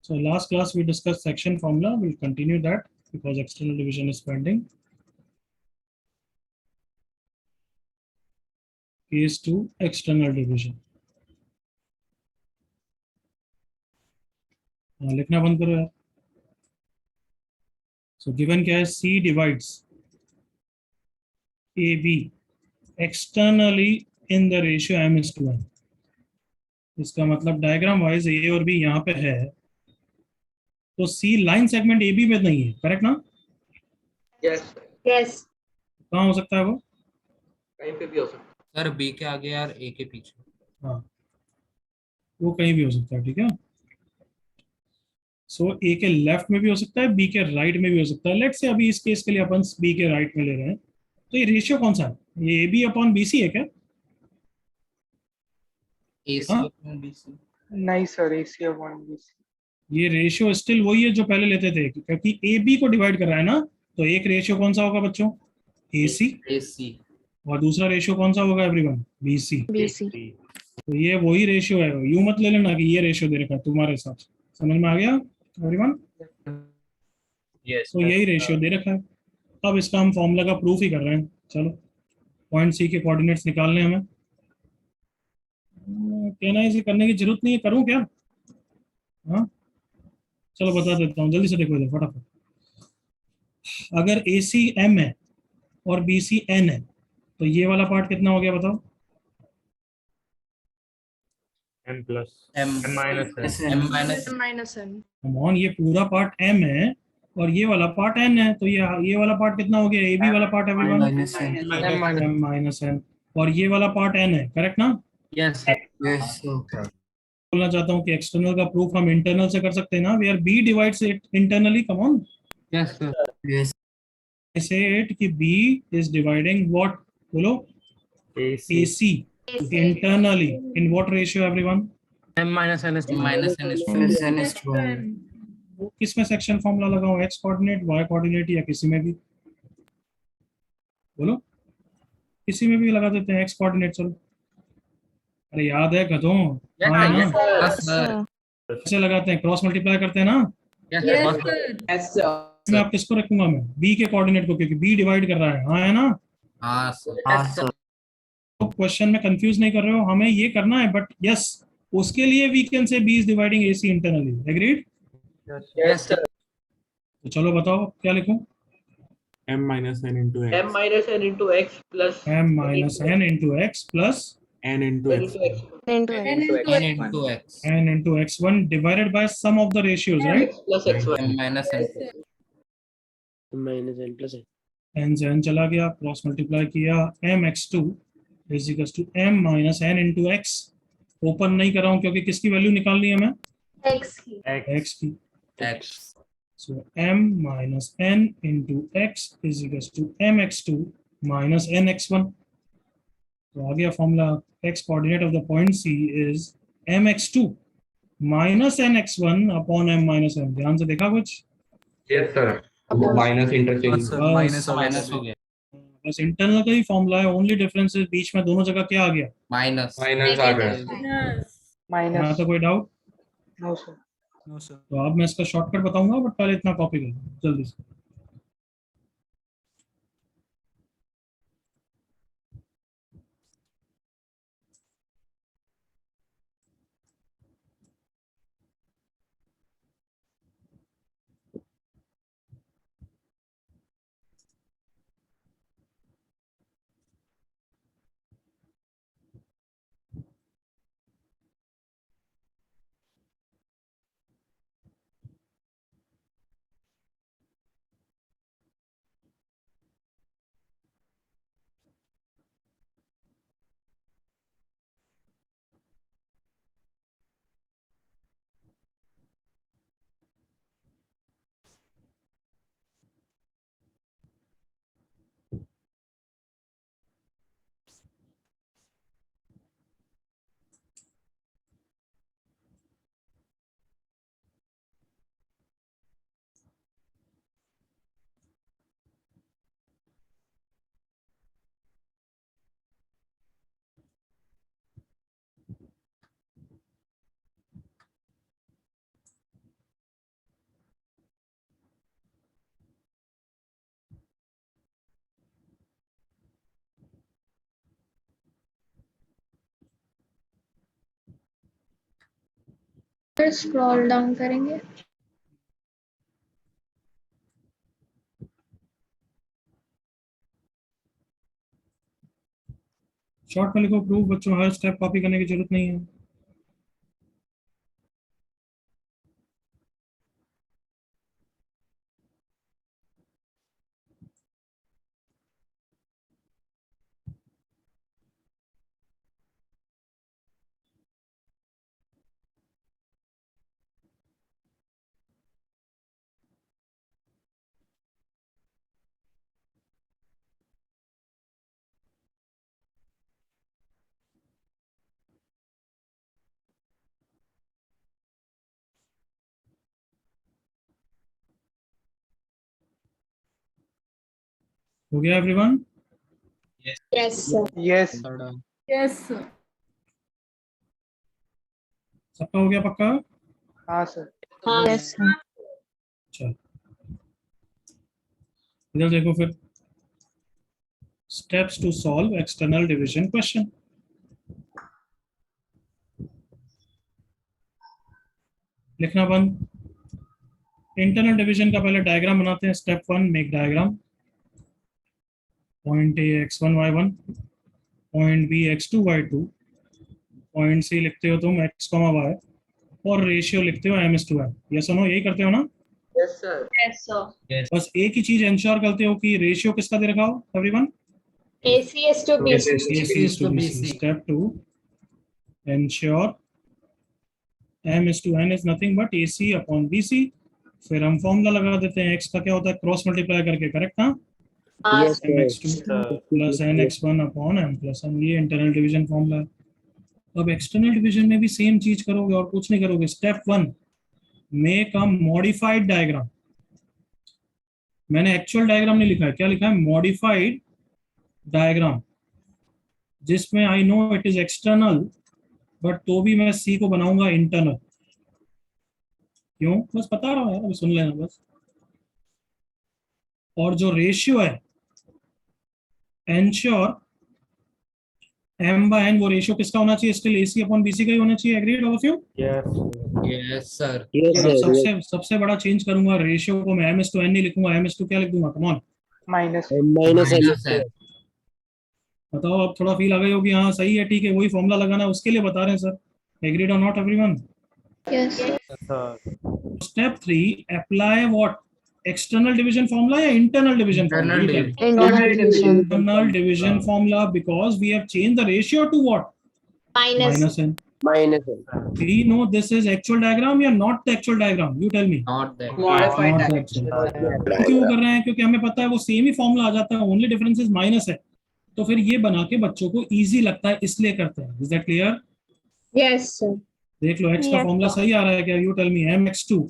So last class we discussed section formula. We'll continue that because external division is pending. Case 2 external division. लिखना बंद करो यार. So given क्या है, C divides AB externally in the ratio m:1. इसका मतलब diagram wise A और B यहाँ पे है, तो C लाइन सेगमेंट AB में नहीं है, करेक्ट ना? यस यस कहाँ हो सकता है वो? कहीं पे भी हो सकता सर बी के आगे यार ए के पीछे. हाँ, वो कहीं भी हो सकता है, ठीक है. सो ए के लेफ्ट में भी हो सकता है, बी के राइट में भी हो सकता है. लेट्स से अभी इस केस के लिए अपन बी के राइट में ले रहे हैं, तो ये रेशियो कौन सा है? ये A B upon B C है क्या? ए हाँ? C B C. नहीं सर, एसी अपॉन बीसी। ये रेशियो स्टिल वही है जो पहले लेते थे, क्योंकि ए बी को डिवाइड कर रहा है ना, तो एक रेशियो कौन सा होगा बच्चों? ए सी. ए सी. और दूसरा रेशियो कौन सा होगा एवरीवन? B C. बीसी तो ये वही रेशियो है, यूं मत ले लेना कि ये रेशियो दे रखा है तुम्हारे हिसाब से. समझ में आ गया एवरीवन? यस. तो यही रेशियो दे रखा है. अब इसका हम फॉर्मूला का प्रूफ ही कर रहे हैं. चलो, पॉइंट सी के कोऑर्डिनेट्स निकालने हमें. कहना इसे करने की जरूरत नहीं है, करूं क्या? हाँ, चलो बता देता हूँ, जल्दी से देखो इधर फटाफट. अगर ए सी एम है और बी सी एन है, तो ये वाला पार्ट कितना हो गया बताओ? m plus m m minus n. M minus minus n come on, ये पूरा पार्ट एम है और ये वाला पार्ट एन है, तो ये वाला पार्ट कितना हो गया? ए बी वाला part everyone m minus n, और ये वाला पार्ट एन है, करेक्ट ना? Yes yes. बोलना चाहता हूँ कि एक्सटर्नल का प्रूफ हम इंटरनल से कर सकते हैं ना. Where B divides it internally. Come on, yes sir. Yes. say it कि B is dividing what? बोलो. AC AC internally in what ratio everyone? M minus n is वो किस में सेक्शन फॉर्मूला लगाऊं? x कोऑर्डिनेट, y कोऑर्डिनेट, या किसी में भी? बोलो, किसी में भी लगा देते हैं x कोऑर्डिनेट. चलो, अरे याद है गधों? हाँ है ना? सर. कैसे लगाते हैं? क्रॉस मल्टीप्लाई करते हैं ना. यस यस मैं आप किसको रखूंगा? मैं b के कोऑर्डिनेट को, क्योंकि b डिवाइड कर रहा है. हाँ है ना? हाँ सर. तो क्वेश्चन में कंफ्यूज नहीं कर रहे हो, हमें ये करना है. बट यस, उसके लिए we can say B is dividing AC internally. Agreed? Yes sir. तो चलो बताओ क्या लिखूं? m minus n into m x minus n into x plus m minus n into x plus n into n x. into x into n into x. n into x1 divided by sum of the ratios, right? x plus x1 m minus n. minus n plus n n से n चला गया, cross multiply किया, m x2 is equals to m minus n into x. Open नहीं कर रहा हूं क्योंकि किसकी वैल्यू निकालनी है हमें? एक्स की x की. X. So m minus n into x is equals to mx2 minus nx1. तो आ गया formula. x coordinate of the point C is mx2 minus nx1 upon m minus n. ध्यान से देखा कुछ? Yes sir. Minus interchange. Minus हो गया. बस internal का ही फॉर्मूला है. ओनली डिफरेंस है बीच में दोनों जगह क्या आ गया? माइनस. माइनस आ गया. यहाँ माइनस। तो कोई डाउट? No sir. तो अब मैं इसका शॉर्टकट बताऊंगा, बट पहले इतना कॉपी कर लो जल्दी से. फिर स्क्रॉल डाउन करेंगे। शॉर्ट में लिखो प्रूफ, बच्चों हर स्टेप कॉपी करने की जरूरत नहीं है। हो गया everyone? Yes sir. Yes. Yes sir. सबका हो गया पक्का? हाँ सर। हाँ यस सर। चल इधर देखो फिर, steps to solve external division question. लिखना बंद। इंटरनल डिवीजन का पहले डायग्राम बनाते हैं। Step 1, make diagram. Point A x1 y1, point B x2 y2, point C लिखते हो तुम x, y और रेशियो लिखते हो m/n। ये सुनो, यही करते हो ना? Yes, sir. Yes sir. बस एक ही चीज इंश्योर करते हो कि रेशियो किसका दे रखा हो everyone? ACS to BC। AC is to BC. Step 2, ensure m/n is nothing but AC upon BC। फिर हम फॉर्मूला लगा देते हैं, x का क्या होता है क्रॉस मल्टीप्लाई करके, करेक्ट? हाँ, हाँ mx2 plus nx1 upon m plus n, ये इंटरनल डिवीजन फॉर्मूला है। अब एक्सटर्नल डिवीजन में भी सेम चीज करोगे और कुछ नहीं करोगे। Step 1, make a modified diagram. मैंने एक्चुअल डायग्राम नहीं लिखा है, क्या लिखा है? मॉडिफाइड डायग्राम, जिसमें I know it is external but तो भी मैं सी को बनाऊंगा इंटरनल। क्यों? बस बता रहा हूँ यार, अभी सुन लेना बस। और जो रेशियो है, एंश्योर m/n, वो रेशियो किसका होना चाहिए? स्टिल AC अपॉन BC का ही होना चाहिए। Agreed all of you? Yes, sir. और अब सबसे बड़ा चेंज करूंगा, रेशियो को मैं m/n नहीं लिखूंगा, m/2 क्या लिख दूंगा? Come on Minus. Minus n. बताओ, अब थोड़ा फील आ गई होगी, हाँ सही है, ठीक है, वही फॉर्मूला लगाना है, उसके लिए बता रहे हैं sir. Agreed or not everyone? Yes. Step 3, apply what? External division formula या internal division Internal formula? division. Internal division. Internal division formula, because we have change the ratio to what? Minus. -n। We know this is actual diagram या not the actual diagram? You tell me. Not that. Modified Not the diagram. actual। क्यों कर रहे हैं? क्योंकि हमें पता है वो सेम ही फॉर्मूला आ जाता है, ओनली डिफरेंस इज माइनस है। तो फिर ये बना के बच्चों को इजी लगता है, इसलिए करते हैं। Is that clear? Yes sir. देख लो, x का फॉर्मूला सही आ रहा है क्या? You tell me. mx2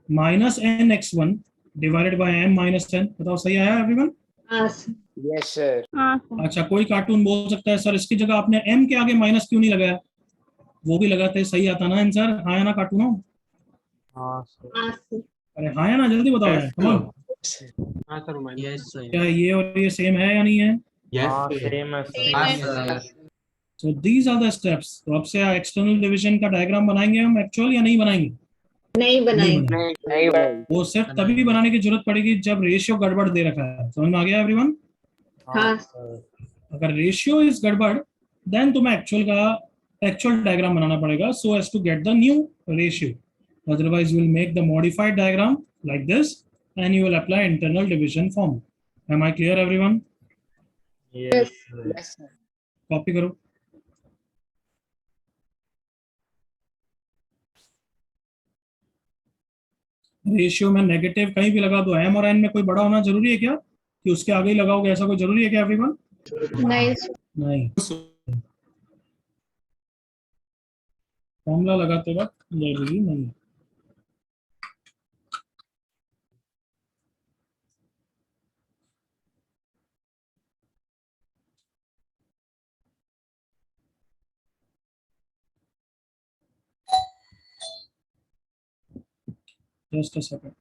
minus nx1 divided by m minus n। बताओ सही आया एवरीवन? हाँ सर। अच्छा, कोई कार्टून बोल सकता है सर इसकी जगह आपने m के आगे माइनस क्यों नहीं लगाया? वो भी लगाते, सही आता ना आंसर? हाँ या ना कार्टून हो? हाँ सर। अरे हाँ या ना, जल्दी बताओ यार, कम ऑन। Yes, sir. क्या ये और ये सेम है या नहीं है? Yes, sir. So these are the steps. तो अब से एक्सटर्नल डिवीजन का डायग्राम बनाएंगे हम एक्चुअल या नहीं बनाएंगे? नहीं बनाएंगे। बनाएंगे। वो सिर्फ तभी बनाने की जरूरत पड़ेगी जब रेशियो गड़बड़ दे रखा है। समझ में आ गया एवरीवन? हाँ। अगर रेशियो इज गड़बड़, देन तुम्हें एक्चुअल डायग्राम बनाना पड़ेगा, so as to get the new ratio. Otherwise you will make the modified diagram like this and you will apply internal division form. Am I clear everyone? Copy करो। Ratio में negative कहीं भी लगा दो, m और n में कोई बड़ा होना जरूरी है क्या कि उसके आगे ही लगाओगे? ऐसा कोई जरूरी है क्या एवरीवन? नहीं सर। नहीं। फॉर्मूला लगाते वक्त जरूरी नहीं। Just a second.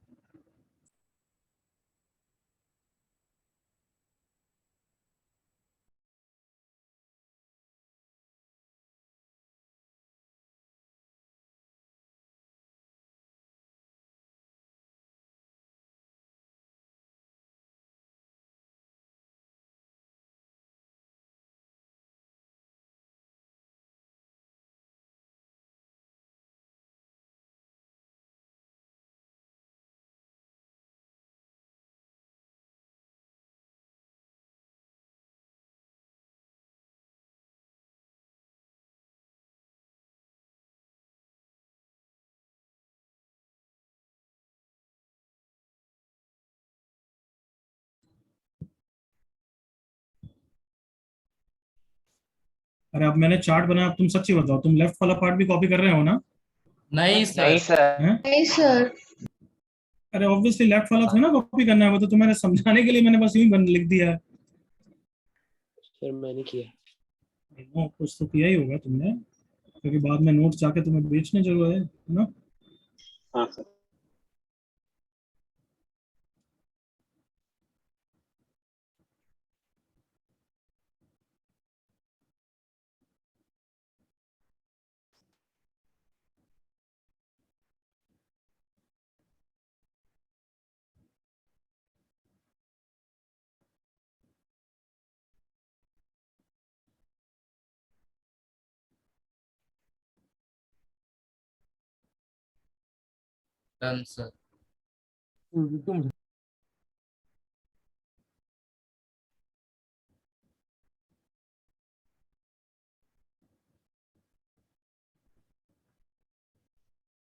अरे अब मैंने चार्ट बनाया, अब तुम सच्ची बताओ, तुम लेफ्ट वाला पार्ट भी कॉपी कर रहे हो ना? नहीं नहीं सर। सर। हैं? नहीं सर। अरे ऑब्वियसली लेफ्ट वाला था ना कॉपी करना है, वो तो तुम्हें समझाने के लिए मैंने बस यूं ही लिख दिया है। सर मैंने किया। कुछ तो किया ही होगा तुमने, क्योंकि बाद में नोट्स जाके तुम्हें बेचने जरूर है ना। हाँ sir. Done sir.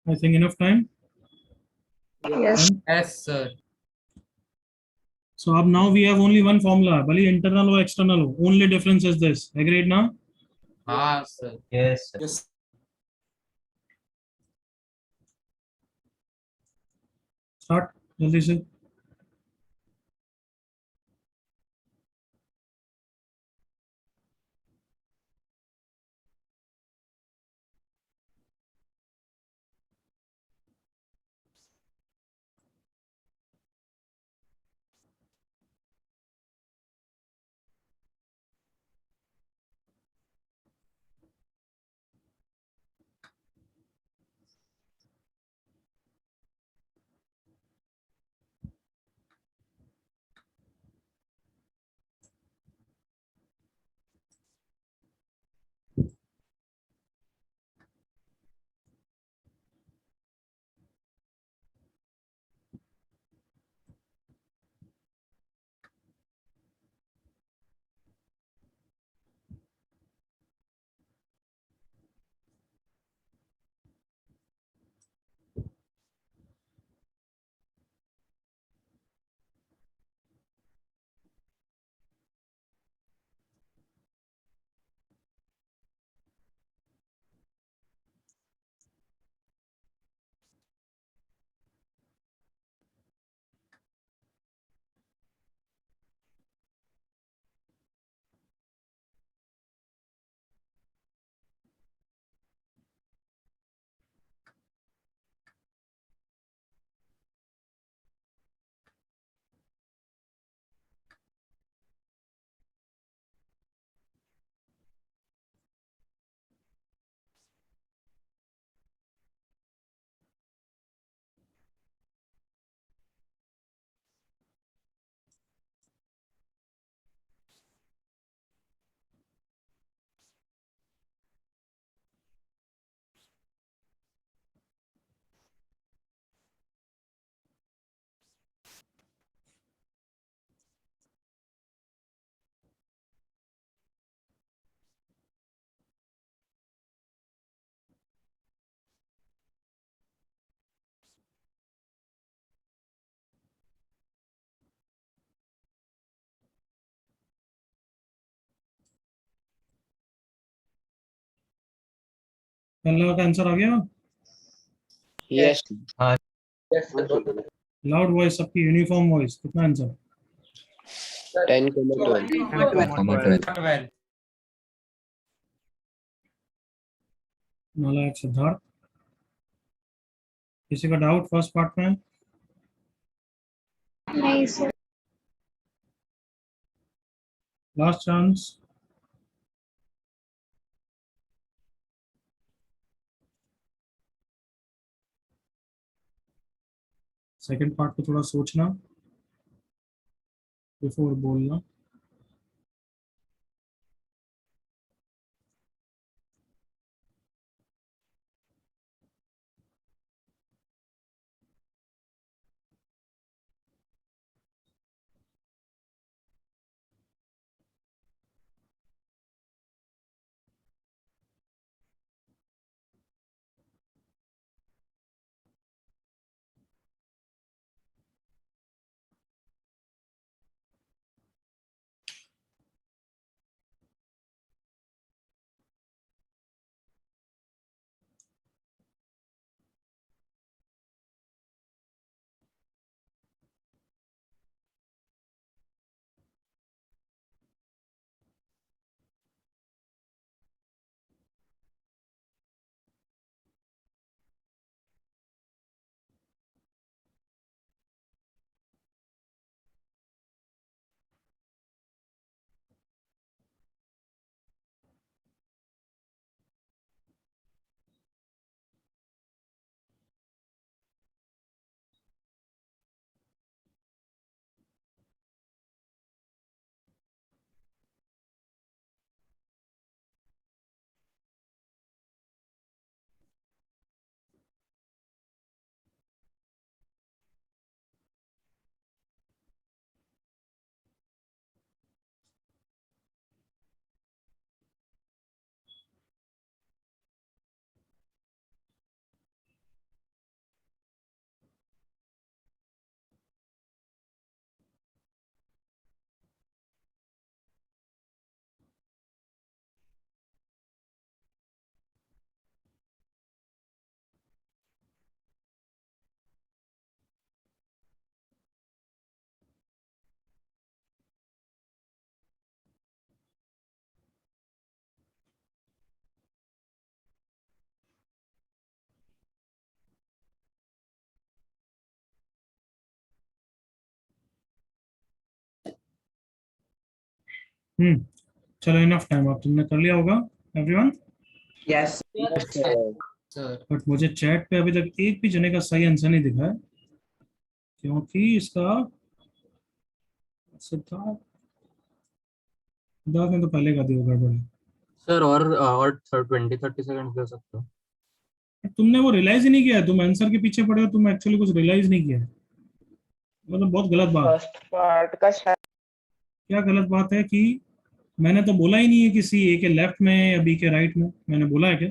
I think enough time. Yes. Yes sir. So now we have only one formula, भले internal or external हो, only difference is this. Agreed ना? हाँ सर। Yes, sir. Start जल्दी से। पहला का आंसर आ गया। यस। हाँ, यस सर। लाउड वॉइस, सबकी यूनिफॉर्म वॉइस, कितना आंसर? 10,12। comma 12. 12। नालायक सिद्धार्थ। किसी का डाउट फर्स्ट पार्ट में? नहीं sir. Last chance. Second part को थोड़ा सोचना बिफोर बोलना। चलो इनफ टाइम, अब तुमने कर लिया होगा एवरीवन। Yes. sir. बट मुझे चैट पे अभी तक एक भी जने का सही आंसर नहीं दिखा है, क्योंकि इसका सिद्धार्थ सिद्धार्थ ने तो पहले का दिया गड़बड़ है। सर और 20-30 सेकंड दे सकते हो? तुमने वो रियलाइज ही नहीं किया है, तुम आंसर के पीछे पड़े हो, तुम एक्चुअली कुछ रियलाइज नहीं किया है, मतलब बहुत गलत बात। फर्स्ट पार्ट का शायद क्या गलत बात है कि मैंने तो बोला ही नहीं है कि सी ए के लेफ्ट में या बी के राइट में, मैंने बोला है क्या?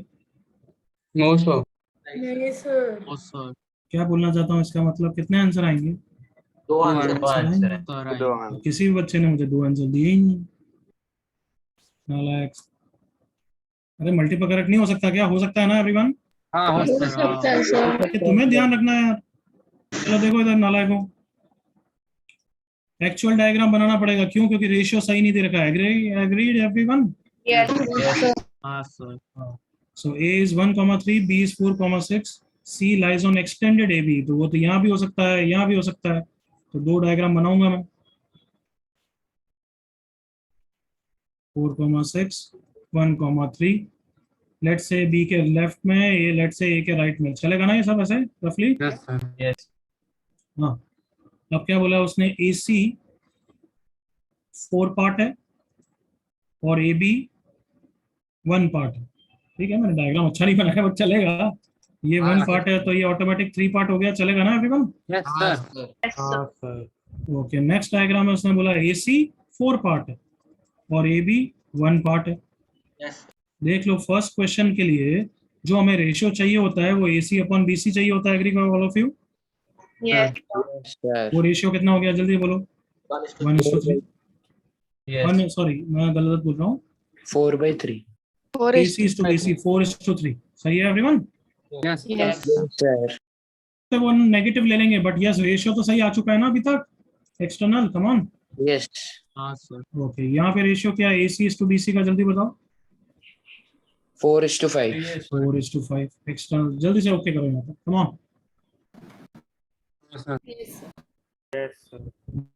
No sir. नहीं सर। ओ सर, क्या बोलना चाहता हूँ, इसका मतलब कितने आंसर आएंगे? दो आंसर आंसर आएंगे। सर किसी भी बच्चे ने मुझे 2 आंसर दिए ही नहीं, नालायक। अरे मल्टीपल करेक्ट नहीं हो सकता क्या? हो सकता है ना एवरीवन? हाँ हो हो सर, सकता है सर। कि तुम्हें ध्यान रखना है यार। चलो देखो इधर नालायकों, एक्चुअल डायग्राम बनाना पड़ेगा, क्यों? क्योंकि रेशियो सही नहीं दे रखा है। Agreed everyone? Yes sir. हाँ sir, So A is 1,3, B is 4,6, C lies on extended AB, तो वो तो यहाँ भी हो सकता है, यहाँ भी हो सकता है, तो 2 डायग्राम बनाऊंगा मैं। 4,6, 1,3, लेट से B के लेफ्ट में, ये लेट से A के राइट में, चलेगा ना ये सब ऐसे रफली? यस सर, यस हाँ। अब क्या बोला उसने, AC 4 पार्ट है और AB 1 पार्ट है। ठीक है, मैंने डायग्राम अच्छा नहीं बनाया, बट चलेगा। ये 1 पार्ट है तो ये ऑटोमेटिक 3 पार्ट हो गया, चलेगा ना एवरीवन? यस हाँ सर, sir. हाँ सर। ओके, नेक्स्ट डायग्राम में उसने बोला AC 4 पार्ट है और AB 1 पार्ट है। Yes. देख लो, फर्स्ट क्वेश्चन के लिए जो हमें रेशियो चाहिए होता है वो AC अपॉन BC चाहिए होता है। एग्री करो all of you? Yes Sir. वो रेशियो कितना हो गया, जल्दी बोलो? 1:3। यस सॉरी मैं गलत बोल रहा हूँ। 4/3. 4:AC 4:3, सही है एवरीवन? Yes yes Sir. तो वो नेगेटिव ले लेंगे, बट यस रेशियो तो सही आ चुका है ना अभी तक, एक्सटर्नल। Come on. Yes. हाँ सर, ओके, यहाँ पे रेशियो क्या है AC/BC का, जल्दी बताओ? 4:5. 4:5 एक्सटर्नल। जल्दी से ओके करो यहाँ पर, कम ऑन।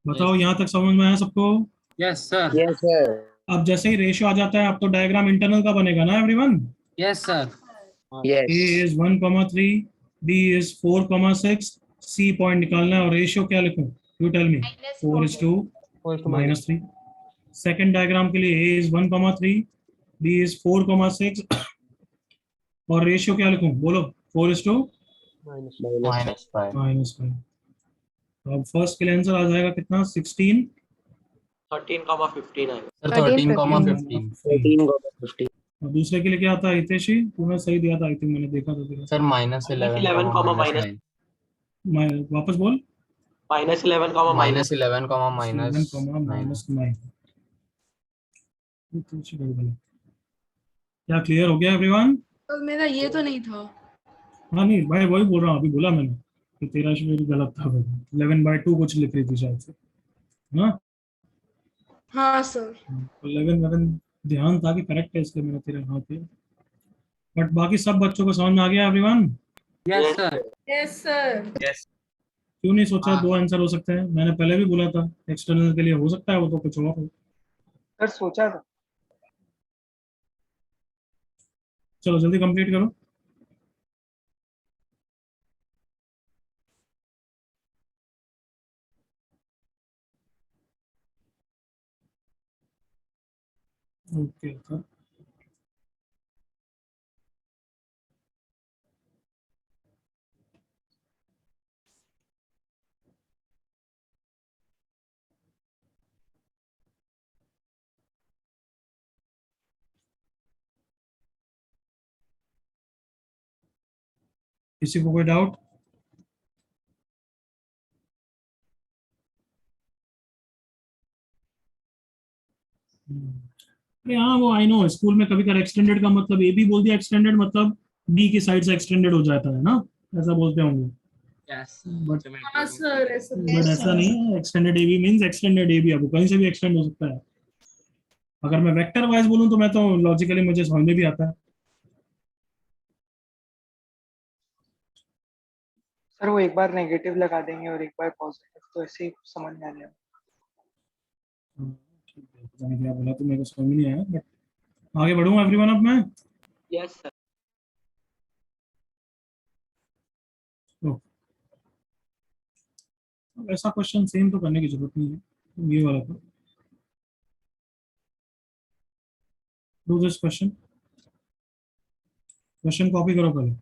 बताओ यहाँ तक समझ में आया सबको? Yes sir, Yes, sir. अब जैसे ही रेशियो आ जाता है, अब तो डायग्राम इंटरनल का बनेगा ना everyone? Yes sir, Yes. A is 1,3, B is 4,6, C point निकालना है, और रेशियो क्या लिखूं? You tell me. 4:2 -3। Second diagram के लिए A is 1,3, B is 4,6 और रेशियो क्या लिखूं, बोलो? 4:5। -5. तो अब फर्स्ट के लिए आंसर आ जाएगा कितना? 16। 13,15 आएगा. सर 13, 13,15 13,15. और दूसरे के लिए क्या आता है हितेशी? तूने सही दिया था आई थिंक, मैंने देखा था तेरा। सर -11, वापस बोल। -11, -11, 7, -9। -9। क्या क्लियर हो गया एवरीवन? तो मेरा ये तो नहीं था। हाँ नहीं भाई, वही बोल रहा हूँ, अभी बोला मैंने कि तेरा शेड्यूल गलत था भाई। 11/2 कुछ लिख रही थी शायद से, है ना? हाँ सर। 11 ध्यान था कि करेक्ट है, इसलिए मैंने तेरे हाथ पे। बट बाकी सब बच्चों को समझ में आ गया everyone? Yes sir, yes sir. क्यों नहीं सोचा हाँ. 2 आंसर हो सकते हैं? मैंने पहले भी बोला था एक्सटर्नल के लिए हो सकता है, वो तो कुछ और हो। सर सोचा था। चलो जल्दी कंप्लीट करो। Okay sir. किसी को कोई डाउट? अरे हाँ, वो आई नो, स्कूल में कभी कभी एक्सटेंडेड का मतलब ए भी बोल दिया, एक्सटेंडेड मतलब बी की साइड से एक्सटेंडेड हो जाता है ना, ऐसा बोलते होंगे। यस बट हाँ सर ऐसा ऐसा नहीं है, extended A B means extended A B, अब वो कहीं से भी एक्सटेंड हो सकता है। अगर मैं वेक्टर वाइज बोलूँ तो मैं तो लॉजिकली मुझे समझ में भी आता है। सर वो एक बार नेगेटिव लगा देंगे और एक बार पॉजिटिव, तो ऐसे ही समझ में आ जाएगा। ठीक है। पता नहीं क्या बोला तो मेरे को समझ नहीं आया, बट आगे बढ़ूँ एवरीवन अब मैं। Yes sir. तो अब ऐसा क्वेश्चन सेम तो करने की जरूरत नहीं है, ये वाला था। Do this question, question copy करो पहले।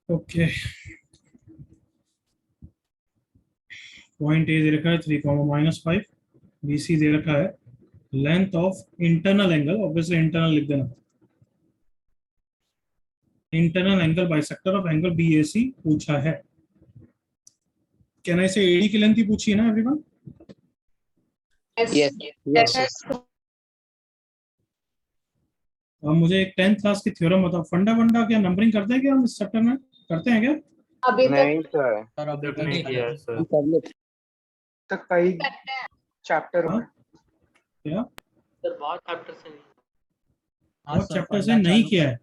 ओके, पॉइंट ए दे रखा है 3, -5, BC दे रखा है, length of internal angle, obviously internal लिख देना, internal angle bisector of angle BAC पूछा है। कैन आई से AD की लेंथ ही पूछी है ना एवरीवन? Yes yes. अब मुझे एक 10th क्लास की थ्योरम बताओ, फंडा वंडा क्या नंबरिंग करते हैं क्या हम इस चैप्टर में, करते हैं क्या? अभी तक नहीं सर, सर अभी तक नहीं किया है सर। तक कई चैप्टर हाँ? में क्या सर बहुत चैप्टर से नहीं। बहुत चैप्टर से नहीं किया है,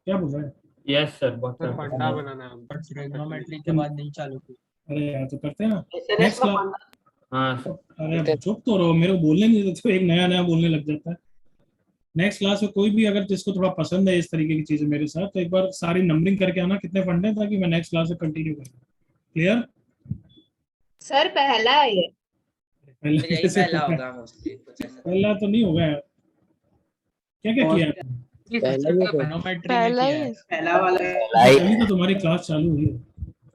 क्या बोल रहा है? यस सर, बहुत सर सारे फंडा बनाना है। पर ट्रिग्नोमेट्री के बाद नहीं चालू की। अरे यार तो करते हैं ना एसएनएस नेक्स्ट का क्लास। फंडा। हाँ सर। अरे चुप तो रहो, मेरे को बोलने नहीं देते, तो एक नया नया बोलने लग जाता है। नेक्स्ट क्लास में कोई भी अगर जिसको थोड़ा पसंद है इस तरीके की चीजें मेरे साथ, तो एक बार सारी नंबरिंग करके आना कितने फंडे हैं, ताकि मैं नेक्स्ट क्लास में कंटिन्यू करूँ। क्लियर? सर पहला है ये। पहला यही कैसे पहला होगा? होगा मोस्टली कुछ ऐसा। पहला तो नहीं होगा यार, क्या क्या किया है? ट्रिग्नोमेट्री में किया है। पहला वाला अभी तो तुम्हारी क्लास चालू हुई है।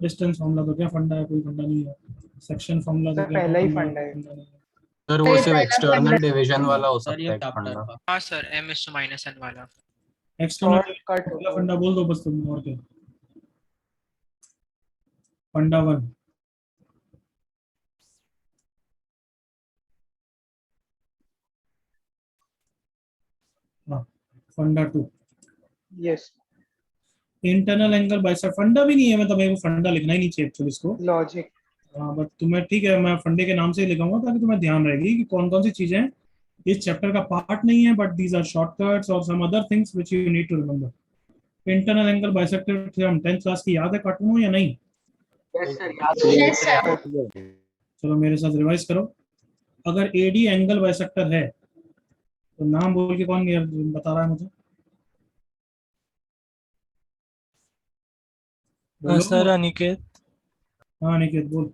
डिस्टेंस फार्मूला तो क्या फंडा है, कोई फंडा नहीं है। सेक्शन फार्मूला तो सर क्या पहला ही फंडा फंडा है। फंडा नहीं है। सर वो सिर्फ एक्सटर्नल डिवीजन वाला हो सर सकता ये है चैप्टर फंडा। का। हाँ सर M/-N वाला। एक्सटर्नल शॉर्टकट पहला फंडा बोल दो बस तुम, और क्या? फंडा 1, हाँ फंडा 2, यस इंटरनल एंगल बाइसेक्टर। फंडा भी नहीं है, मतलब मेरे को फंडा लिखना ही नहीं चाहिए एक्चुअली इसको। लॉजिक। हाँ बट तुम्हें ठीक है, मैं फंडे के नाम से ही लिखाऊंगा ताकि तुम्हें ध्यान रहेगी कि कौन कौन सी चीजें इस चैप्टर का पार्ट नहीं है, बट दीज आर शॉर्टकट्स और some other things which you need to remember. Internal angle bisector theorem 10th class की याद है, काटूं या नहीं? यस सर याद है। चलो मेरे साथ रिवाइज करो। अगर AD एंगल बाइसेक्टर है तो नाम बोल के कौन बता रहा है मुझे? बोलो। सर अनिकेत, हाँ निकेत बोल।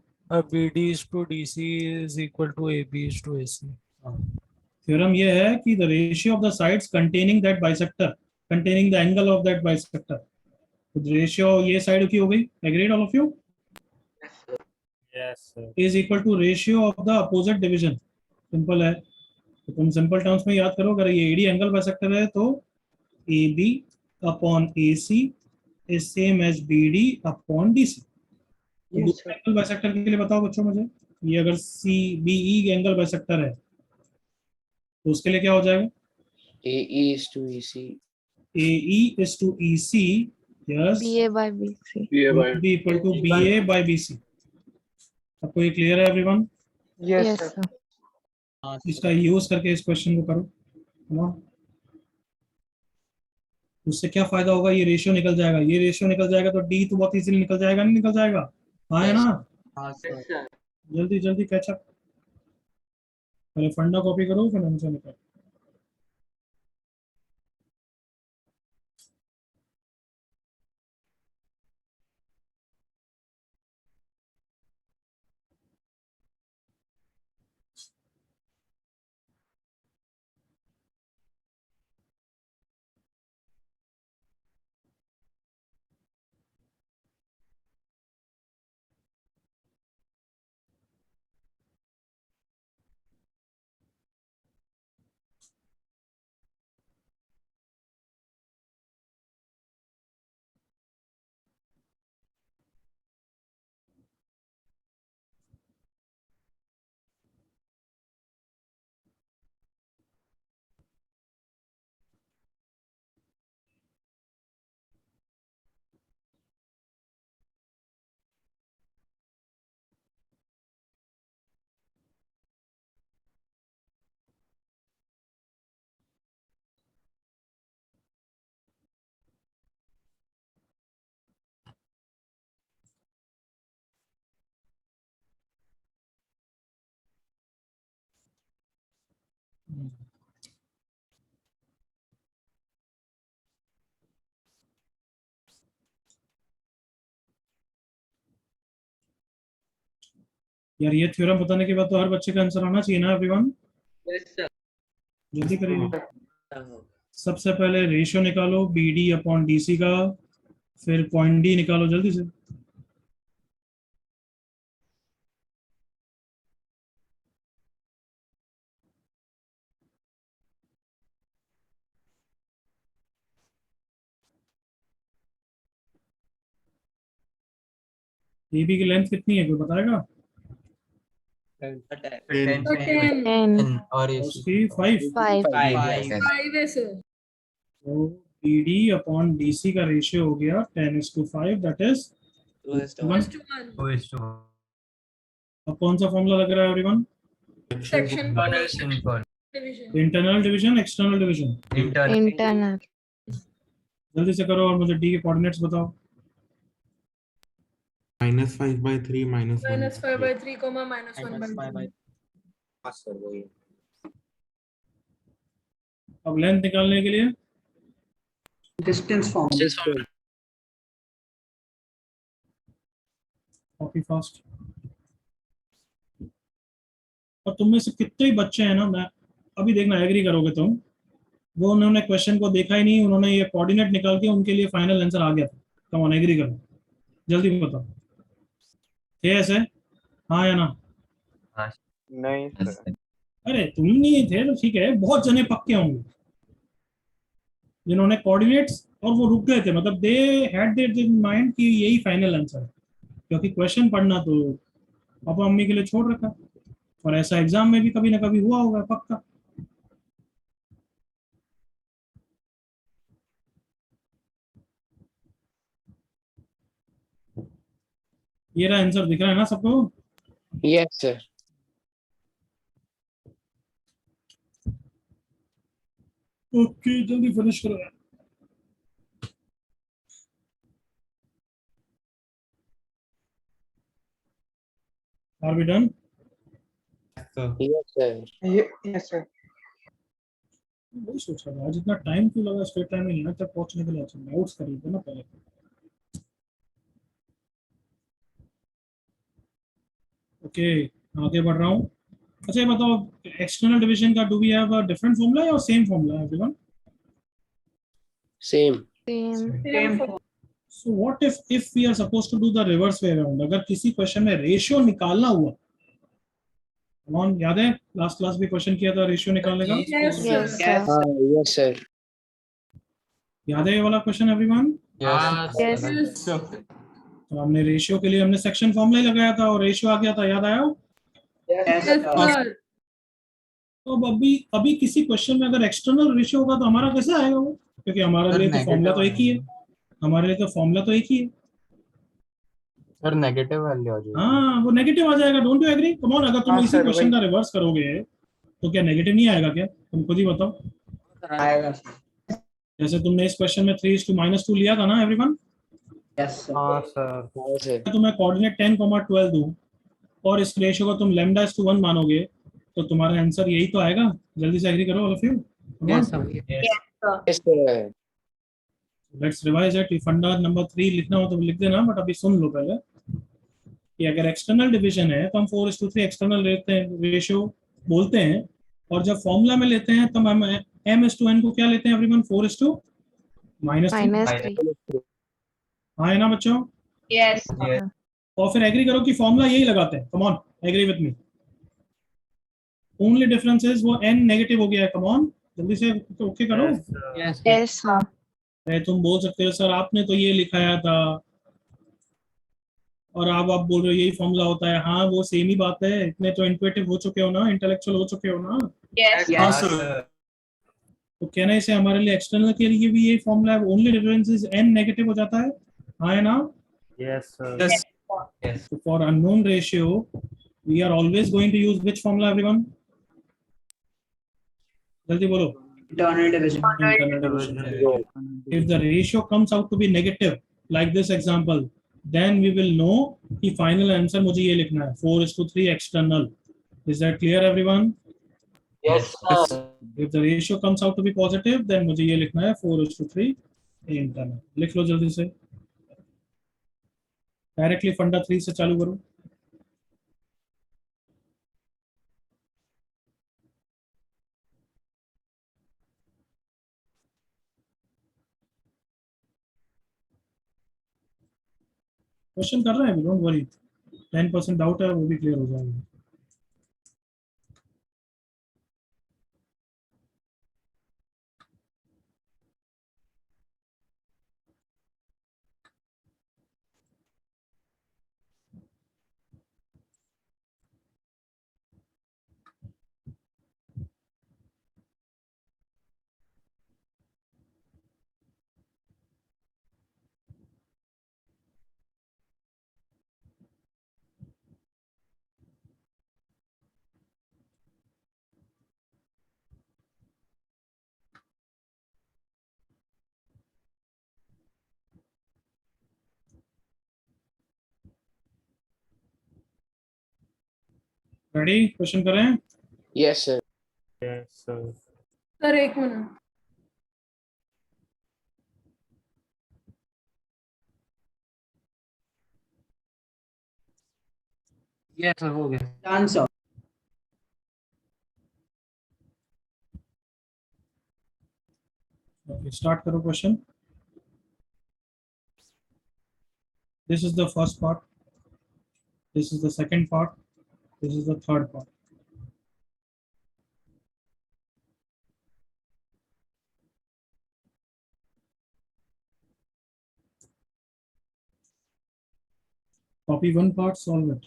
BD is to DC is equal to AB is to AC. Theorem ये है कि the ratio of the sides containing that bisector containing the angle of that bisector, तो रेशियो ये साइड की हो गई, agreed all of you, yes sir. Is equal to ratio of the opposite division. Simple है, तो तुम simple terms में याद करो, अगर ये AD एंगल बाइसेक्टर है तो AB upon AC is same as BD upon DC। तो Yes, दूसरे sir. एंगल बाइसेक्टर के लिए बताओ बच्चों मुझे, ये अगर CBE एंगल बाइसेक्टर है तो उसके लिए क्या हो जाएगा? AE is to EC। AE is to EC, yes, BA by BC would be equal to BA by BC। सबको ये क्लियर है एवरीवन? Yes, sir. इसका यूज करके इस क्वेश्चन को करो। Come on. उससे क्या फायदा होगा, ये रेशियो निकल जाएगा, ये रेशियो निकल जाएगा तो डी तो बहुत इजीली निकल जाएगा, नहीं निकल जाएगा? हाँ है ना? हाँ Yes, सर sir. जल्दी जल्दी कैच अप, पहले फंडा कॉपी करो फिर आंसर निकालो। यार ये थ्योरम बताने के बाद तो हर बच्चे का आंसर आना चाहिए ना एवरीवन? Yes, sir. जल्दी करिए। हाँ. सबसे पहले रेशियो निकालो B D upon D C का, फिर पॉइंट डी निकालो जल्दी से। ए बी की लेंथ कितनी है कोई बताएगा? 10 और AC उसकी 5। 5 तो B D upon D C का रेशियो हो गया 10:5, दैट इज 1। अब कौन सा फॉर्मूला लग रहा है everyone? Internal division external division? Internal. जल्दी से करो और मुझे डी के कोऑर्डिनेट्स बताओ। -5/3 -5/3, -5/3 अब लेंथ निकालने के लिए Distance form. Copy fast. और तुम में से कितने ही बच्चे हैं ना, मैं अभी देखना एग्री करोगे तुम, वो उन्होंने क्वेश्चन को देखा ही नहीं, उन्होंने ये कोऑर्डिनेट निकाल के उनके लिए फाइनल आंसर आ गया था। कम ऑन एग्री करो, जल्दी बताओ। थे ऐसे? हाँ या ना? नहीं sir. अरे तुम नहीं थे तो ठीक है, बहुत जने पक्के होंगे जिन्होंने कोऑर्डिनेट्स और वो रुक गए थे, मतलब they had there in mind कि यही फाइनल आंसर है, क्योंकि क्वेश्चन पढ़ना तो पापा मम्मी के लिए छोड़ रखा, और ऐसा एग्जाम में भी कभी ना कभी हुआ होगा पक्का। ये रहा आंसर, दिख रहा है ना सबको? Yes, sir. ओके जल्दी फिनिश करो यार। Are we done? Yes, sir. Yes, sir. वही सोच रहा था आज इतना टाइम क्यों लगा स्ट्रेट टाइम में यहाँ तक पहुंचने के लिए। अच्छा नोट्स कर थे ना पहले। ओके आगे बढ़ रहा हूँ। अच्छा ये बताओ एक्सटर्नल डिवीजन का do we have a different formula या सेम फॉर्मूला है everyone? Same. Same form. So what if we are supposed to do the reverse way around, अगर किसी क्वेश्चन में रेशियो निकालना हुआ, कौन याद है लास्ट क्लास भी क्वेश्चन किया था रेशियो निकालने का? Yes, sir. याद है ये वाला क्वेश्चन एवरीवन? तो हमने रेशियो के लिए हमने सेक्शन फॉर्मूला ही लगाया था और रेशियो आ गया था, याद आया? तो अब अभी किसी क्वेश्चन में अगर एक्सटर्नल रेशियो होगा तो हमारा कैसे आएगा वो? क्योंकि हमारे लिए तो फॉर्मूला तो एक ही है, हमारे लिए तो फॉर्मूला तो एक ही है। सर नेगेटिव वैल्यू आ जाएगी। हाँ वो नेगेटिव आ जाएगा, don't you agree? Come on, अगर तुम हाँ, इसी sir, क्वेश्चन का वही। रिवर्स करोगे तो क्या नेगेटिव नहीं आएगा क्या? तुम खुद ही बताओ। आएगा सर। जैसे तुमने इस क्वेश्चन में 3:-2 लिया था ना एवरीवन, यस सर। हाँ सर। हाँ सर। तुम्हें कोऑर्डिनेट 10,12 दूं और इस रेशियो को तुम λ/1 मानोगे तो तुम्हारा आंसर यही तो आएगा। जल्दी से एग्री करो all of you. Yes sir. Yes sir. Let's revise it. फंडा नंबर 3 लिखना हो तो लिख देना, बट अभी सुन लो पहले कि अगर एक्सटर्नल डिवीजन है तो हम 4:3 एक्सटर्नल लेते हैं, रेशियो बोलते हैं, और जब फॉर्मूला में लेते हैं तो हम m/n को क्या लेते हैं एवरीवन? 4:-3। हाँ है ना बच्चों? यस और फिर एग्री करो कि फॉर्मूला यही लगाते हैं। Come on, agree with me. Only difference is वो n नेगेटिव हो गया है। कम ऑन, जल्दी से ओके करो। यस यस अरे तुम बोल सकते हो सर आपने तो ये लिखाया था और आप बोल रहे हो यही फॉर्मूला होता है। हाँ वो सेम ही बात है, इतने तो इंट्यूटिव हो चुके हो ना, इंटेलेक्चुअल हो चुके हो ना। यस हाँ, तो कहना इसे हमारे लिए एक्सटर्नल के लिए भी ये फॉर्मूला है। Only difference is n negative हो जाता है। हाँ है ना? Yes sir. Yes So for unknown ratio, we are always going to use which formula everyone? जल्दी बोलो। Internal division. Internal division. If the ratio comes out to be negative, like this example, then we will know कि final answer मुझे ये लिखना है 4:3 external. Is that clear everyone? Yes sir. If the ratio comes out to be positive, then मुझे ये लिखना है 4:3 internal. लिख लो जल्दी से। डायरेक्टली फंडा 3 से चालू करो। क्वेश्चन कर रहे हैं, डोंट वरी। 10% डाउट है वो भी क्लियर हो जाएगा। रेडी? क्वेश्चन करें? Yes sir. Yes sir. Sir एक मिनट। यस सर, हो गया आंसर। स्टार्ट करो question. This is the first part, this is the second part, this is the third part. Copy one part, solve it.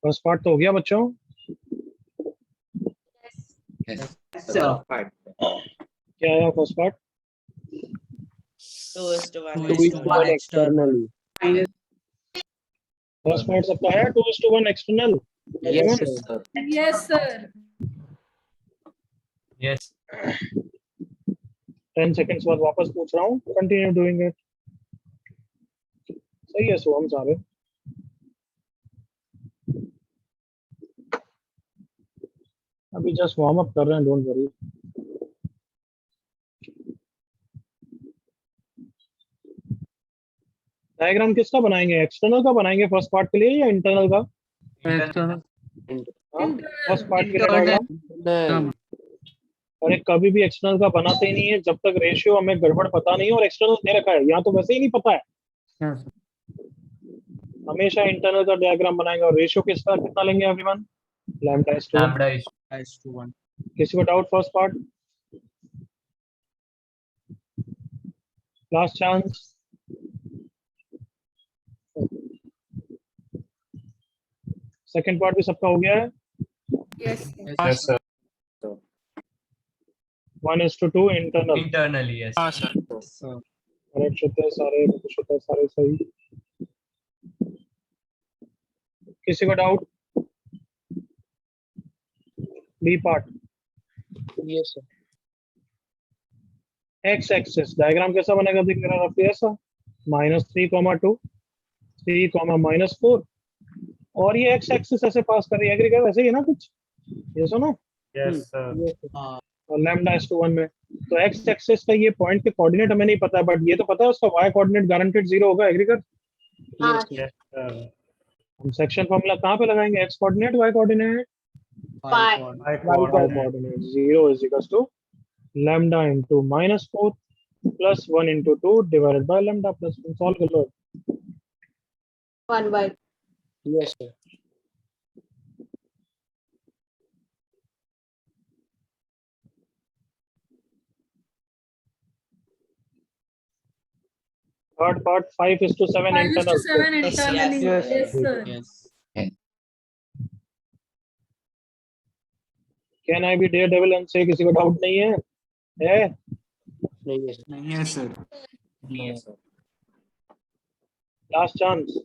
First part तो हो गया बच्चों? Yes, sir. Part. क्या आया first part? 2:1 external. Minus first part सबका है 2:1 external? Yes, sir. Yes, sir. Yes. 10 seconds बाद वापस पूछ रहा हूँ, कंटिन्यू डूइंग इट। सही है सोहम सारे। अभी जस्ट वार्म अप कर रहे हैं, डोंट वरी। डायग्राम किसका बनाएंगे? एक्सटर्नल का बनाएंगे फर्स्ट पार्ट के लिए या इंटरनल का? external. फर्स्ट पार्ट के लिए डायग्राम। No. अरे कभी भी एक्सटर्नल का बनाते ही नहीं है जब तक रेशियो हमें गड़बड़ पता नहीं है और एक्सटर्नल दे रखा है, यहाँ तो वैसे ही नहीं पता है। Yes, sir. हमेशा इंटरनल का डायग्राम बनाएंगे और रेशियो किसका कितना लेंगे everyone? Lambda is to 1। Lambda is to 1. किसी को doubt first part? Last chance. Second part भी सबका हो गया है? Yes. yes, sir. 1:2 internal. Internally, yes. हाँ सर। करेक्ट होते हैं सारे, कुछ होते हैं सारे सही। किसी को doubt? B part. Yes, sir. X axis diagram कैसा बनेगा दिख रहा है आपको? ऐसा -3, 2, 3, -4 और ये एक्स एक्सिस ऐसे पास कर रही है, एग्री कर वैसे ही है ना कुछ? ये सुनो। Yes, sir. और लैम्डा इज टू 1 में तो एक्स एक्सिस का ये पॉइंट के कोऑर्डिनेट हमें नहीं पता है, बट ये तो पता है उसका वाई कोऑर्डिनेट गारंटेड 0 होगा, एग्री कर? हाँ Yes, sir. हम सेक्शन फॉर्मूला कहाँ पे लगाएंगे? X coordinate, y coordinate? पाई y coordinate 0 is equal to lambda into -4 plus 1 into 2 divided by lambda plus 1। Solve कर लो। 1/2 Yes, sir. Third part 5:7 internal. 5:7 internally. Yes, sir. Can I be daredevil and से किसी को doubt नहीं है? है? Yes, sir. Yes, sir. Last chance.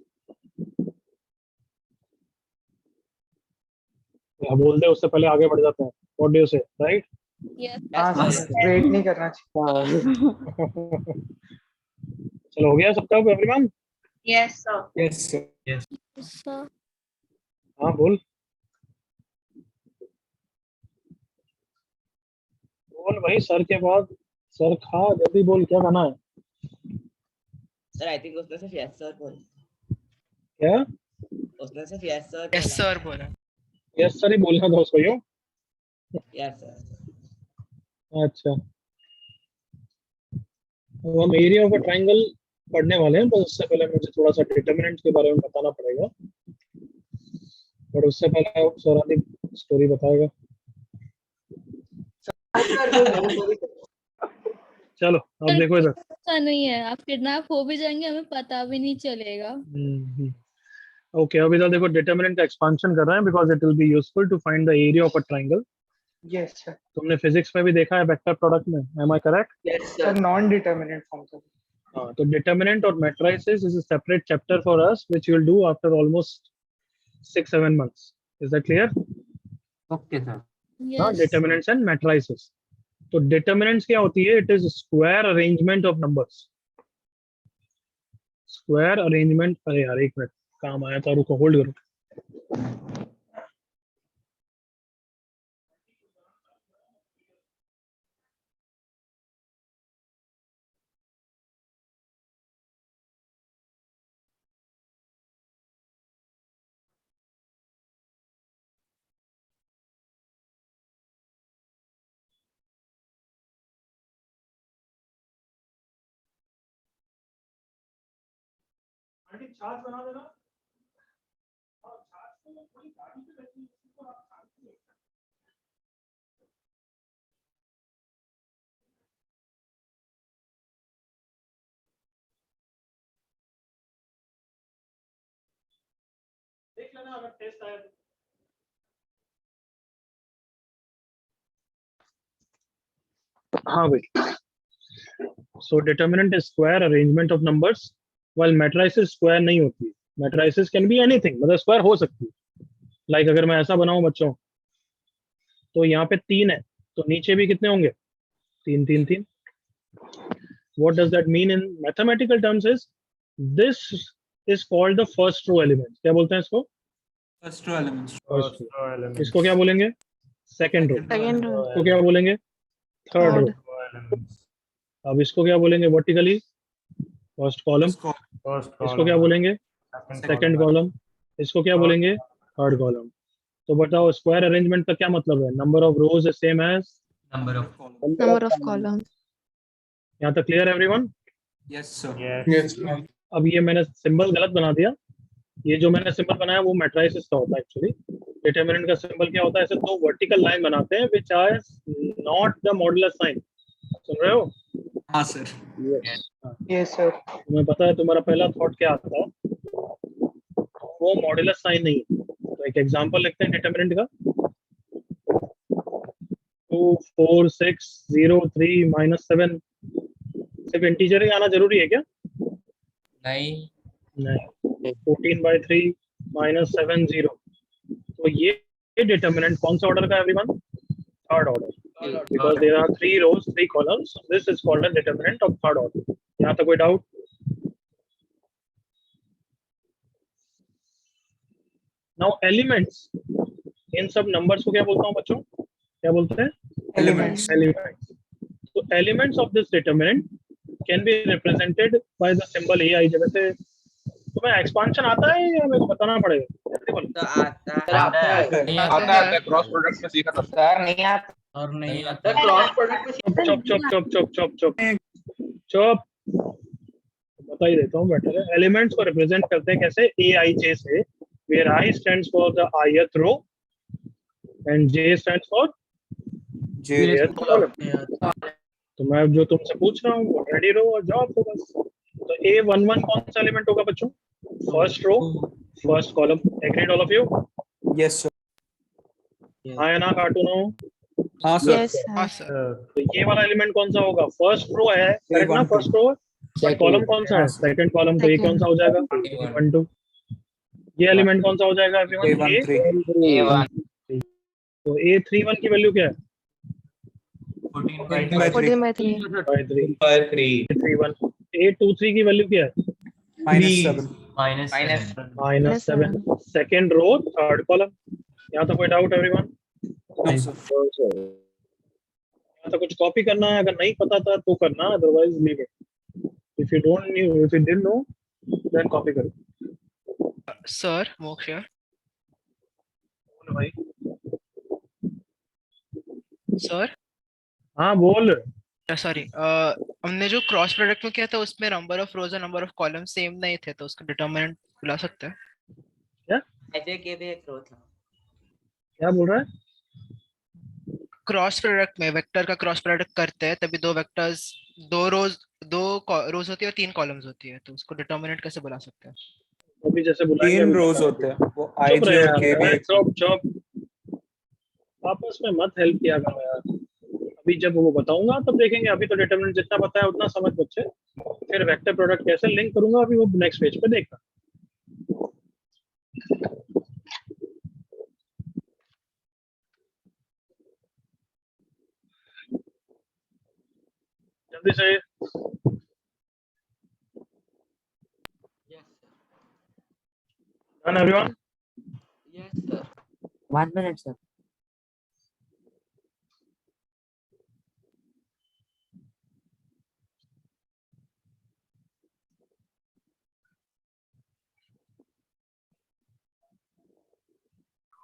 क्या बोल दे उससे पहले आगे बढ़ जाते हैं। व्हाट डू यू से, राइट? Wait नहीं करना चाहिए. चलो हो गया सबका everyone? Yes sir Yes, sir. हाँ बोल बोल भाई, सर के बाद सर खा, जल्दी बोल क्या खाना है? सर आई थिंक उसने सिर्फ यस सर बोला. क्या? उसने सिर्फ यस सर यस सर बोला। यस सर ही बोलना था उसको। यो यस सर. अच्छा, तो हम एरिया ऑफ अ ट्रायंगल पढ़ने वाले हैं, बस उससे पहले मुझे थोड़ा सा डिटरमिनेंट के बारे में बताना पड़ेगा, पर उससे पहले सौरानी स्टोरी बताएगा। चलो अब देखो इधर। ऐसा नहीं है, आप किडनैप हो भी जाएंगे हमें पता भी नहीं चलेगा। ओके, अब इधर देखो डिटरमिनेंट का एक्सपांशन कर रहे हैं because it will be useful to find the area of a triangle. Yes, sir. तुमने फिजिक्स में भी देखा है वेक्टर प्रोडक्ट में, am I correct? Yes, sir. Non-determinate form, sir. हाँ, तो डिटरमिनेंट और matrices is a separate chapter for us which you will do after almost 6-7 months। Is that clear? Okay, sir. हाँ, yes determinants and matrices. तो determinants क्या होती है? It is square arrangement of numbers. Square arrangement, अरे यार एक minute काम आया था, रुको होल्ड करो। चार्ज बना देना। देख लेना अगर टेस्ट आया तो। हाँ भाई, so determinant is square arrangement of numbers, while matrices square नहीं होती है। मैट्रिसेस कैन बी एनीथिंग, मतलब स्क्वायर हो सकती है। लाइक अगर मैं ऐसा बनाऊं बच्चों, तो यहाँ पे 3 है, तो नीचे भी कितने होंगे? 3 3 3। What does that mean in mathematical terms is this is called the first row element. क्या बोलते हैं इसको? First row elements. First row. इसको क्या बोलेंगे? Second row. Second row. इसको क्या बोलेंगे? Third row. अब इसको क्या बोलेंगे वर्टिकली? First column. इसको क्या बोलेंगे? Second column. इसको क्या बोलेंगे? Third column. तो बताओ स्क्वायर अरेंजमेंट का क्या मतलब है? Number of rows is same as Number of columns. Number of columns. यहाँ तक क्लियर है एवरीवन? Yes, sir. Yes. अब ये मैंने सिंबल गलत बना दिया। ये जो मैंने सिंबल बनाया वो मैट्रिसेस का होता है एक्चुअली। डिटरमिनेंट का सिंबल क्या होता है? ऐसे दो वर्टिकल लाइन बनाते हैं which are not the modulus sign. सुन रहे हो? हाँ सर। Yes, sir. तुम्हें पता है तुम्हारा पहला थॉट क्या आता है? वो मॉडुलस साइन नहीं है। तो एक एग्जांपल लिखते हैं डिटरमिनेंट का। 2 4 6 0 3 -7। सिर्फ इंटीजर ही आना जरूरी है क्या? नहीं। 14/3 -7 0। तो ये डिटरमिनेंट कौन सा ऑर्डर का है everyone? Third order. Because there are 3 rows, 3 columns, so this is called a determinant of third order. यहाँ तक कोई डाउट? Now elements, इन सब नंबर्स को क्या बोलता हूँ बच्चों? क्या बोलते हैं? Elements. Elements. So elements of this determinant can be represented by the symbol AI. जैसे तुम्हें एक्सपांशन आता है या मेरे को बताना पड़ेगा? जल्दी बोलो। तो आता है क्रॉस प्रोडक्ट में सीखा था सर। नहीं आता और नहीं सर, क्रॉस प्रोडक्ट में चुप चुप चुप चुप चुप चुप चुप। बता ही देता हूँ बेटर है। एलिमेंट्स को रिप्रेजेंट करते हैं कैसे? AIJ से, where I stands for the ith row and J stands for jth column. तो मैं जो तुमसे पूछ रहा हूँ वो रेडी रो और जवाब दो बस। तो A11 कौन सा एलिमेंट होगा बच्चों? First row, first column. Agreed all of you? Yes, sir. हाँ या ना? कार्टून हो? हाँ सर। Yes, हाँ sir. सर। तो ये वाला एलिमेंट कौन सा होगा? फर्स्ट रो है, करेक्ट ना? First row. कॉलम कौन सा है? Second column. तो ये कौन सा हो जाएगा? 1 2। ये एलिमेंट कौन सा हो जाएगा एवरीवन? A13. तो A31 की वैल्यू क्या है? 14/3. 3 A31। A23 की वैल्यू क्या है? -7. -7। Second row, third column. यहाँ तो कोई डाउट एवरीवन? No, sir. यहाँ तो कुछ कॉपी करना है, अगर नहीं पता था तो करना, otherwise leave it. If you don't know, if you didn't know then copy करो। Sir Moksh here. बोल भाई। सर हाँ बोल। सॉरी, हमने जो क्रॉस प्रोडक्ट में किया था उसमें नंबर ऑफ रोज और नंबर ऑफ कॉलम सेम नहीं थे, तो उसका डिटरमिनेंट बुला सकते हैं? ऐसे के भी एक रो था। क्या बोल रहा है? क्रॉस प्रोडक्ट में वेक्टर का क्रॉस प्रोडक्ट करते हैं तभी दो वेक्टर्स, दो रोज होती है और 3 कॉलम्स होती है, तो उसको डिटरमिनेंट कैसे बुला सकते हैं? अभी जैसे बुलाएंगे 3 अभी रोज बता होते हैं, वो चुप IJ रहे और K भी यार, एक। चुप चुप। आपस में मत हेल्प किया करो यार। अभी जब वो बताऊंगा तब देखेंगे। अभी तो डिटरमिनेंट जितना पता है उतना समझ बच्चे। फिर वेक्टर प्रोडक्ट कैसे लिंक करूंगा अभी वो नेक्स्ट पेज पे देखना। जल्दी से। Done everyone? Yes, sir. 1 minute, sir.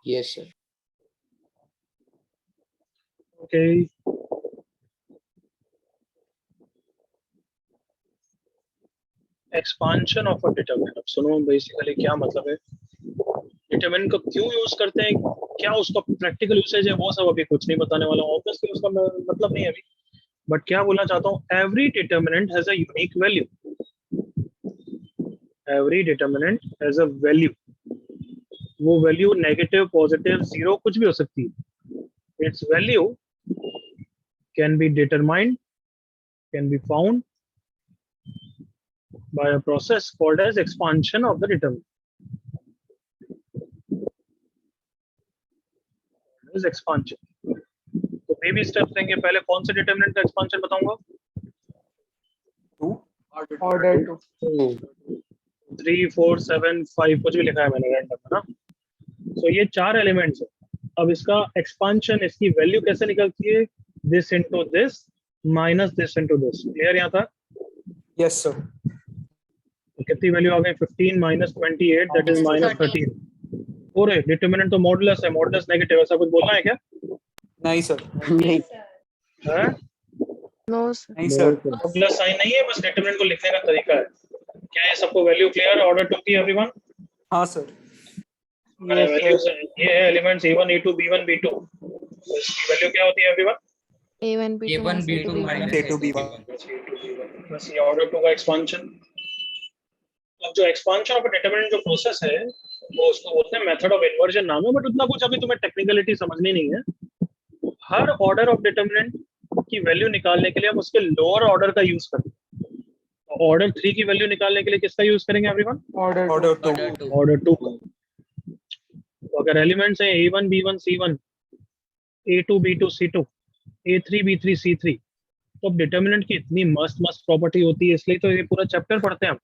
Yes, sir. Okay. Expansion of a determinant. अब सुनो बेसिकली क्या मतलब है, डिटरमिनेंट को क्यों यूज करते हैं, क्या उसका प्रैक्टिकल यूसेज है, वो सब अभी कुछ नहीं बताने वाला हूँ। ऑब्वियसली उसका मतलब नहीं है अभी, बट क्या बोलना चाहता हूँ, every determinant has a unique value. Every determinant has a value. वो वैल्यू नेगेटिव, पॉजिटिव, जीरो कुछ भी हो सकती है. It's value can be determined, can be found by a process called as expansion of the determinant. Is expansion. तो baby steps देंगे. पहले कौन से डिटरमिनेंट का एक्सपांशन बताऊंगा? 2 ऑर्डर 2 3 4 7 5 कुछ भी लिखा है मैंने रैंडम है ना. सो ये 4 एलिमेंट्स है. अब इसका एक्सपांशन, इसकी वैल्यू कैसे निकलती है? This into this minus this into this. Clear यहाँ था? Yes sir. तो कितनी वैल्यू आ गई? 15 minus 28 दैट इज minus 13. और डिटरमिनेंट तो मॉडुलस है, मॉडुलस नेगेटिव. ऐसा कुछ बोलना है क्या? नहीं सर. नहीं है? No sir. नहीं सर. मॉडुलस साइन नहीं है, बस डिटरमिनेंट को लिखने का तरीका है. क्या ये सबको वैल्यू क्लियर? ऑर्डर 2 की एवरीवन? हाँ सर. वैल्यूज ये है elements A1 A2 B1 B2. तो इसकी वैल्यू क्या होती है everyone? A1 B2 minus A2 B1. बस ये ऑर्डर 2 का एक्सपांशन. अब जो एक्सपांशन ऑफ डिटरमिनेंट जो प्रोसेस है वो उसको बोलते हैं मेथड ऑफ इन्वर्जन नाम है. बट उतना कुछ अभी तुम्हें टेक्निकलिटी समझनी नहीं है. हर ऑर्डर ऑफ डिटरमिनेंट की वैल्यू निकालने के लिए हम उसके लोअर ऑर्डर का यूज करते हैं. ऑर्डर 3 की वैल्यू निकालने के लिए किसका यूज करेंगे एवरीवन? Order order 2. ऑर्डर 2 का. तो अगर एलिमेंट्स हैं A1 B1 C1, A2 B2 C2, A3 B3 C3, तो अब डिटरमिनेंट की इतनी मस्त मस्त प्रॉपर्टी होती है, इसलिए तो ये पूरा चैप्टर पढ़ते हैं हम.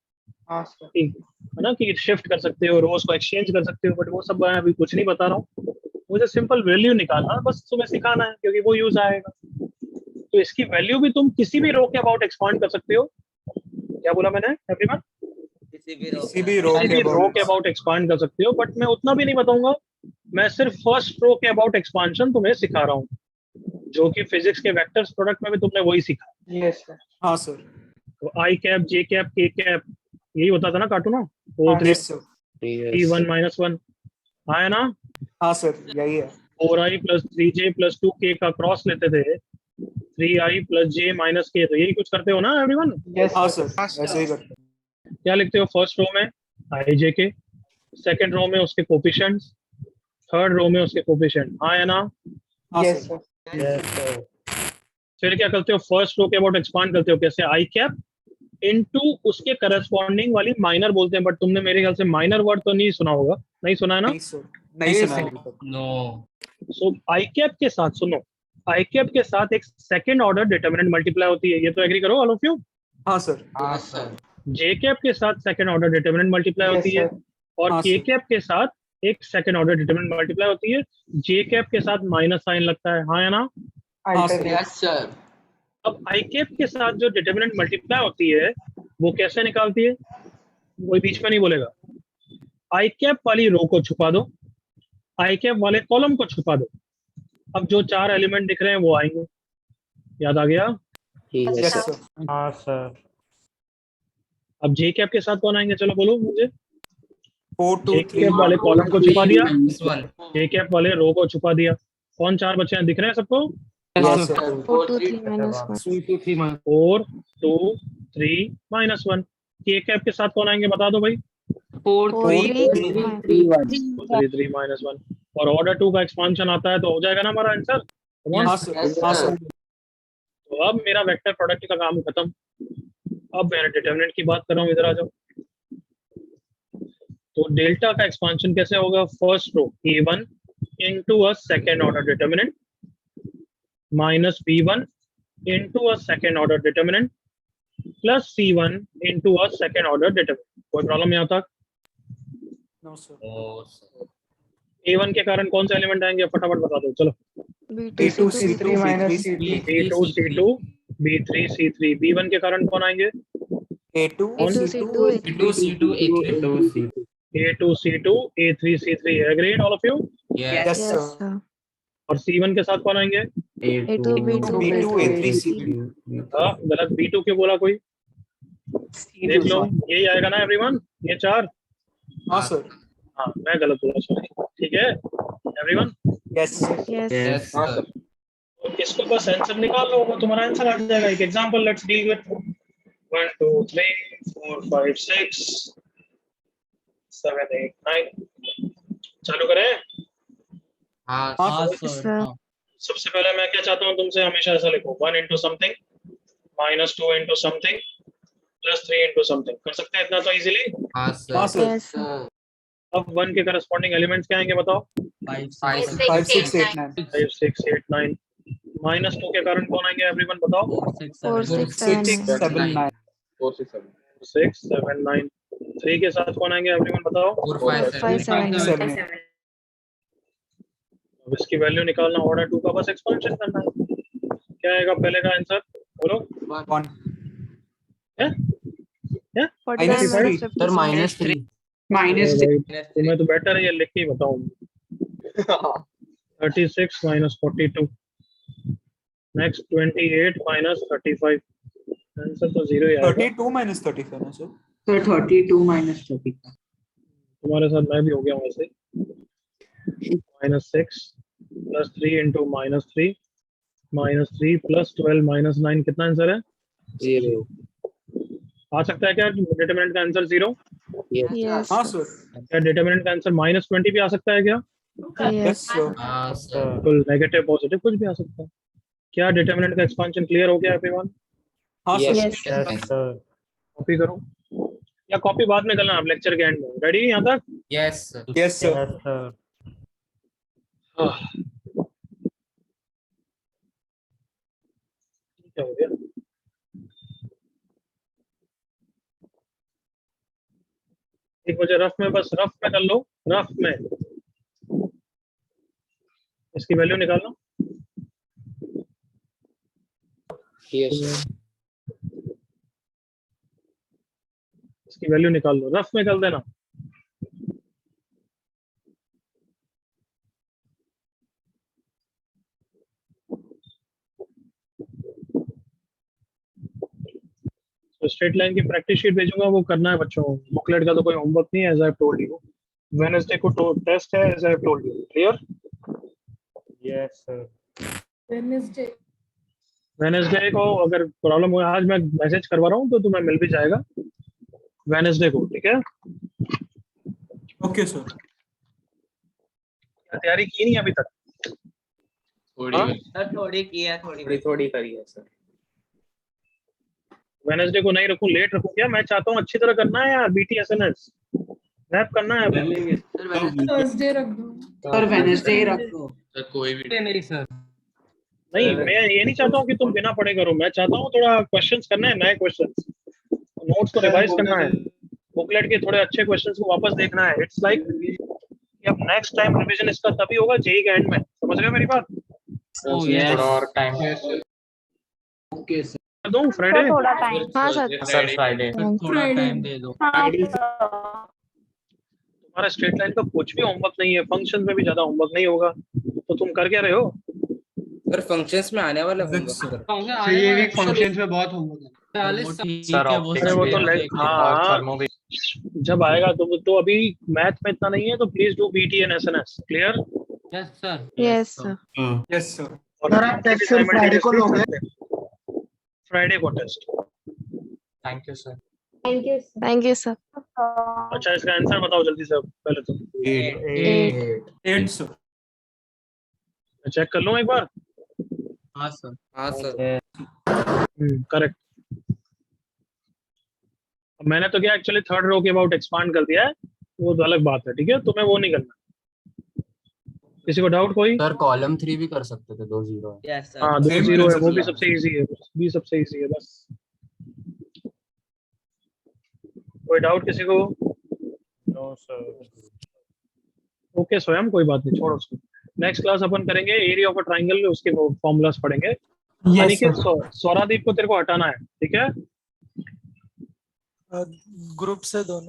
हाँ सर ठीक है ना कि शिफ्ट कर सकते हो, रोज को एक्सचेंज कर सकते हो. बट वो सब मैं अभी कुछ नहीं बता रहा हूँ. मुझे सिंपल वैल्यू निकालना बस तुम्हें सिखाना है क्योंकि वो यूज आएगा. तो इसकी वैल्यू भी तुम किसी भी रो के अबाउट एक्सपांड कर सकते हो. क्या बोला मैंने एवरीवन? किसी भी रो किसी भी रो के अबाउट एक्सपांड कर सकते हो. बट मैं उतना भी नहीं बताऊंगा. मैं सिर्फ फर्स्ट रो के अबाउट एक्सपांशन तुम्हें सिखा रहा हूँ, जो कि फिजिक्स के वेक्टर्स प्रोडक्ट में भी तुमने वही सीखा. यस सर हाँ सर. तो आई कैप, जे कैप, के कैप, यही होता था ना कार्टून. 4 3 yes sir. 1 -1 आया ना. हाँ सर यही है. 4i + 3j + 2k का क्रॉस लेते थे. 3i + j - k. तो यही कुछ करते हो ना एवरीवन? यस हाँ सर सर ऐसे ही करते हैं. क्या लिखते हो? फर्स्ट रो में i j k, second row में उसके कोफिशिएंट्स, थर्ड रो में उसके कोफिशिएंट. आया ना? हाँ यस सर. सर फिर क्या करते हो? फर्स्ट रो के अबाउट एक्सपांड करते हो. कैसे? आई कैप इनटू उसके करस्पॉन्डिंग वाली माइनर बोलते हैं. बट तुमने मेरे ख्याल से माइनर वर्ड तो नहीं सुना होगा. नहीं सुना है ना? नहीं सर. नहीं सुना है अभी तक. नो. सो आई कैप के साथ सुनो, आई कैप के साथ एक सेकंड ऑर्डर डिटरमिनेंट मल्टीप्लाई होती है. ये तो एग्री करो ऑल ऑफ यू. हाँ सर. हाँ सर. जे कैप के साथ second order determinant multiply Yes, होती है. sir. और हाँ, के sir. कैप के साथ एक सेकंड ऑर्डर डिटरमिनेंट मल्टीप्लाई होती है. जे कैप के साथ माइनस साइन लगता है. हाँ या ना? हाँ सर. Alternate sir. अब आई कैप के साथ जो डिटरमिनेंट मल्टीप्लाई होती है वो कैसे निकालती है? कोई बीच में नहीं बोलेगा. आई कैप वाली रो को छुपा दो, आई कैप वाले कॉलम को छुपा दो. अब जो 4 एलिमेंट दिख रहे हैं वो आएंगे. याद आ गया? यस अच्छा। सर. हाँ सर. अब जे कैप के साथ कौन आएंगे? चलो बोलो मुझे. 4 2 जे 3 कैप वाले कॉलम को छुपा दिया, This one. जे कैप वाले रो को छुपा दिया. कौन 4 बचे हैं? दिख रहे हैं सबको? हाँ सर. 4 2 3 minus 1. 2 3 -1. 4 2 3 -1. के कैप के साथ कौन आएंगे? बता दो भाई. 4 4 3 3 3 -1. और ऑर्डर 2 का एक्सपांशन आता है तो हो जाएगा ना हमारा आंसर. हाँ सर. हाँ सर. तो अब मेरा वेक्टर प्रोडक्ट का काम खत्म. अब मैं डिटरमिनेंट की बात कर रहा हूँ. इधर आ जाओ. तो डेल्टा का एक्सपांशन कैसे होगा? First row A1 into a second order determinant minus B1 into a second order determinant plus C1 into a second order determinant. कोई प्रॉब्लम यहाँ तक? No sir. Oh, sir. A1 के कारण कौन से एलिमेंट आएंगे? फटाफट बता दो. चलो. B2 C3 minus C3 B2 C2 B3 C3. B1 के कारण कौन आएंगे? A2 A2 C2 C2 C2 A3. A2 C2 A3 C3. Agreed all of you? Yes. Yes Yes sir. sir. और C1 के साथ कौन आएंगे? A2 B2 B2 A3 C3. हाँ गलत. B2 क्यों बोला कोई? देख लो यही आएगा ना एवरीवन. ये 4. हाँ सर. हाँ मैं गलत बोला. सॉरी. ठीक है everyone. Yes. Yes. Yes, sir. तो इसको बस आंसर निकाल लो. वो तुम्हारा आंसर आ जाएगा. एक एग्जांपल लेट्स डील विद 1 2 3 4 5 6 7 8 9. चालू करें? हाँ हाँ Yes, sir. सबसे पहले मैं क्या चाहता हूँ तुमसे, हमेशा ऐसा लिखो 1 into something minus 2 into something plus 3 into something. कर सकते हैं इतना तो इजीली। हाँ सर सर Yes, sir. अब 1 के करस्पॉन्डिंग एलिमेंट्स क्या आएंगे बताओ? 5 5, 5 6, 6 8, 8 9 5 6 8 9। माइनस 2 के कारण कौन आएंगे एवरीवन बताओ? 4, 6, 7, 6 7 9 6 7 9। 3 के साथ कौन आएंगे एवरीवन बताओ? 4 4, 5 5, 7, 7 8. 8 अब इसकी वैल्यू निकालना, ऑर्डर 2 का बस एक्सपेंशन करना है। क्या आएगा पहले का आंसर बोलो? 1 क्या? क्या? 49 -3 minus सर 57. -3 भाई, तुम्हें तो बेटर है ये लिख के ही बताऊं। 36 माइनस 42 नेक्स्ट 28 माइनस 35। आंसर तो 0 ही आएगा। 32 minus 35 ना सर। Sir, 32 minus 35. तुम्हारे साथ मैं भी हो गया हूँ वैसे। -6 प्लस 3 इंटू -3 प्लस 12 माइनस 9 कितना आंसर है? 0. आ सकता है क्या डिटरमिनेंट का आंसर 0? Yes, हाँ sir. सर। क्या डिटरमिनेंट का आंसर -20 भी आ सकता है क्या? Yes Yes. सर। हाँ सर बिल्कुल नेगेटिव पॉजिटिव कुछ भी आ सकता है। क्या डिटरमिनेंट का एक्सपेंशन क्लियर हो गया एवरीवन? हाँ सर। Yes. सर कॉपी करो या कॉपी बाद में करना आप लेक्चर के एंड में। रेडी यहाँ तक? Yes sir yes sir. Sir क्या हो गया? एक मुझे रफ में, बस रफ में कर लो, रफ में इसकी वैल्यू निकालना। Yes, sir. इसकी वैल्यू निकाल लो, रफ में कर देना। तो स्ट्रेट लाइन की प्रैक्टिस शीट भेजूंगा, वो करना है बच्चों। बुकलेट का तो कोई होमवर्क नहीं है, as I told you. Wednesday को टेस्ट है, as I told you. Clear? Yes sir Wednesday को अगर प्रॉब्लम हो, आज मैं मैसेज करवा रहा हूँ तो तुम्हें मिल भी जाएगा वेडनेसडे को, ठीक है? Okay sir. तैयारी की नहीं अभी तक? हाँ? सर थोड़ी की है, थोड़ी थोड़ी करी है सर। वेडनेसडे को नहीं रखूं, लेट रखूं क्या? मैं चाहता हूँ अच्छी तरह करना है यार, BTSNS रैप करना है। थर्सडे रख दो। सर वेडनेसडे ही रख दो। सर कोई भी नहीं सर नहीं, मैं ये नहीं चाहता हूँ कि तुम बिना पढ़े करो। मैं चाहता हूँ थोड़ा क्वेश्चंस करने हैं, नए क्वेश्चंस, नोट्स को रिवाइज करना है, बुकलेट के थोड़े अच्छे क्वेश्चंस को वापस देखना है। इट्स लाइक कि अब नेक्स्ट टाइम रिवीजन इसका तभी होगा जेई के एंड में। समझ रहे हो मेरी बात? थोड़ा और टाइम ओके सर। कर दूं फ्राइडे? थोड़ा टाइम। हाँ सर. सर फ्राइडे थोड़ा टाइम दे दो तुम्हारा स्ट्रेट लाइन का कुछ भी होमवर्क नहीं है, फंक्शंस में भी ज्यादा होमवर्क नहीं होगा, तो तुम कर क्या रहे हो? सर फंक्शंस में आने वाला Physics, sir. ये वीक फंक्शंस में बहुत होमवर्क सर अरे वो तो हाँ, जब आएगा तो अभी मैथ में इतना नहीं है, तो please do BT and SNS। Clear? Yes, sir. Yes sir. Friday को लोगे? फ्राइडे को test. Thank you sir thank you Thank you, sir. अच्छा इसका आंसर बताओ जल्दी से पहले तो। 8 सर। चेक कर लूं एक बार। हाँ सर हाँ सर। करेक्ट। मैंने तो क्या एक्चुअली थर्ड रो के अबाउट एक्सपांड कर दिया है, वो तो अलग बात है, ठीक है? तुम्हें वो नहीं करना। किसी को डाउट कोई? सर कॉलम 3 भी कर सकते थे, 2 0 है यस सर। हाँ 2 Same 0 है, वो भी principle सबसे इजी है, भी सबसे इजी है बस। कोई डाउट किसी को? नो सर ओके स्वयं, कोई बात नहीं, छोड़ो उसको। नेक्स्ट क्लास अपन करेंगे एरिया ऑफ अ ट्राइंगल, उसके फॉर्मूलास पढ़ेंगे। अनिकेत, स्वरादीप को तेरे को हटाना है, ठीक है? ग्रुप से दोनों